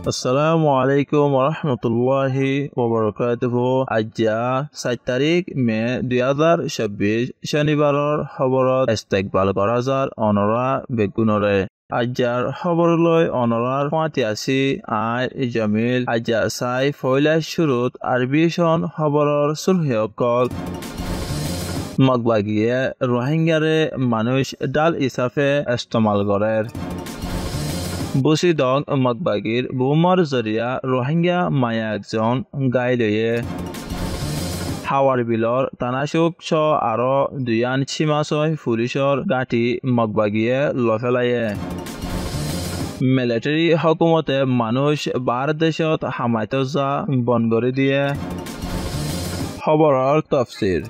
আসসালামু আলাইকুম ওরহমতুল্লাহি ওবরকাতুহু। আজ্জা 7 তাৰিখ মে 2026 শনিবাৰৰ খবৰত ইস্তেকবাল কৰা যাৰ অনৰা বেগুনৰে। আজ্জাৰ খবৰলৈ অনৰাৰ পাতি আছে জামিল। আজ্জা চাই ফয়লা শুৰুত আৰবিশন খবৰৰ চুলহিয়কল মগবাগিয়ে রোহিঙ্গারে মানুষ ডাল হিসাবে ইস্তেমাল করে। বুসিদং মগবাগির বোমার জরিয়া রোহিঙ্গা মায়া একজন গাইলয়ে। হাওয়ার বিলর তানাশুক ছ আরো দুয়ান সীমাশয় পুলিশর গাঁটি মগবাগিয়ে লফেলায়ে। মিলিটারি হকুমতে মানুষ ভারত দেশত হামায়ত যা বন করে দিয়ে। খবরের তফসির।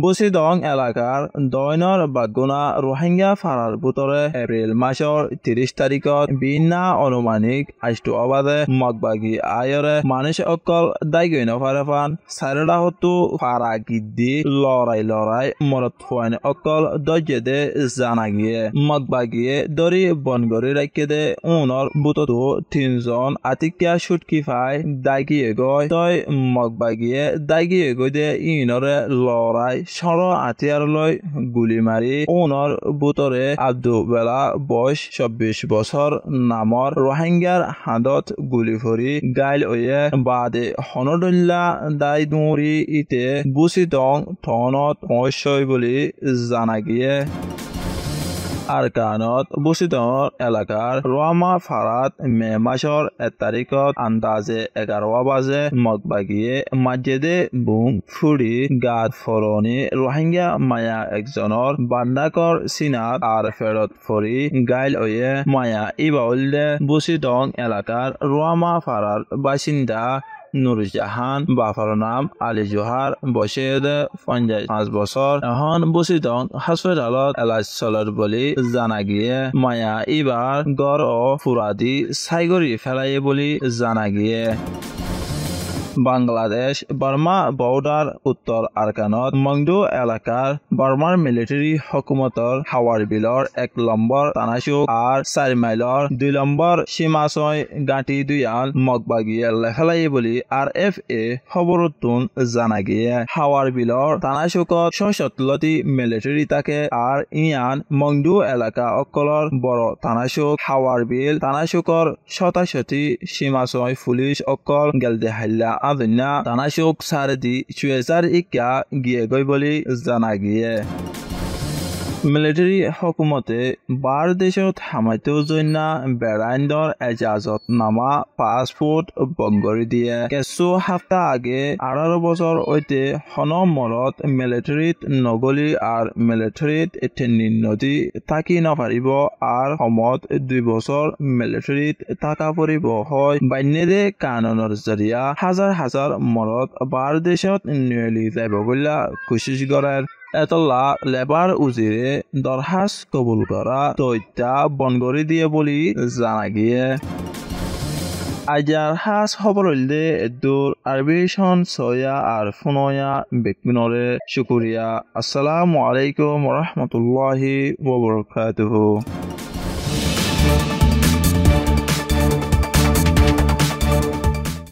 বুসিদং এলাকার দৈনর বাগুনা রোহিঙ্গা ফারার বুতরে এপ্রিল মাসর 30 তারিখত বিনা অনুমানিক আষ্টু অবাদে মগবাগি আয়রে মানুষ অকল দায়গৈন ফারেফান সারডা হতু ফারা গিদ্দি লড়াই মরত ফুয়ান অকল দজ্জেদে জানা গিয়ে মগবাগিয়ে দরি বনগরি রাখে দে উনর বুততো 3 জন আতিকিয়া সুটকি ফাই দাগিয়ে গয় তই মগবাগিয়ে দাগিয়ে গই দে ইনরে লড়াই সর আতিয়ারলৈ গুলি মারি উনর বুতরে আব্দু বেলা বয়স 24 বছর নামর রোহিঙ্গার হাদত গুলি ফরি গাইল ওয়ে বাদে হনদুল্লা দাই দুরি ইতে বুসিদং থনত পয়সই বলি জানা গিয়ে। আরকানত বুসিদং এলাকার রোয়ামা ফারাত মে মাসর 1 তারিখত আন্দাজে 11 বাজে মগবাগিয়ে মসজিদে বুম ফুড়ি গাত ফরনি রোহিঙ্গা মায়া একজনের বান্দাকর সিনাত আর ফেরত ফরি গাইল ওয়ে মায়া ইবাউলদে বুসিদং এলাকার রোয়ামা ফারার বাসিন্দা নুরজাহান বাফার নাম আলী জোহার বসেদ 55 বছর এখন বুসিদং হাসপাতালত এলাজ চলত বলি জানা গিয়ে মায়া ইবার গড় ও ফুরাদি সাইগরি ফেলাই বলি জানা গিয়ে। বাংলাদেশ বার্মা বর্ডার উত্তর আরকানত মংডু এলাকার বার্মার মিলিটারি হকুমতর হাওয়ার বিলর 1 নম্বর তানাশুক আর 4 মাইলর 2 নম্বর সীমাশয় গাঁটি দুয়ান মগবাগিয়ে লেফেলাই বলি RFA খবরতুন জানা গিয়ে। হাওয়ার বিলর তানাশুকত 67টি মিলিটারি থাকে আর ইয়ান মংডু এলাকা অকলর বড় তানাশুক হাওয়ার বিল তানাশুকর 67টি সীমাশয় পুলিশ অকল গেলদে হাল্লা আদন্যা তানাশুক সারদি চুয়েজার ইকা গিয়ে গই বলি জানা গিয়ে। মিলিটারি হকুমতে বার দেশত হামাইতেও জন্য বেড়াইন্দর এজাজত নামা পাসপোর্ট বঙ্গরি দিয়ে কিছু সপ্তাহ আগে 18 বছর হইতে মরত মিলিটারিত নগলি আর মিলিটারিত এটেনি নদী থাকি নাপারিব আর সমত 2 বছর মিলিটারিত থাকা পরিব হয় বাইনেদে কাননের জরিয়া হাজার মরত বার দেশত নিয়লি যাব বলে কোশিশ করার এতলা লেবার উজিরে দরহাস কবুল করা তৈতা বনগরি দিয়ে বলি জানা গিয়ে। আজার হাস খবর হইলে দূর আরবিশন সয়া আর ফুনয়া বেকমিনরে শুকুরিয়া। আসসালামু আলাইকুম ওরহমতুল্লাহি ওবরকাতুহু।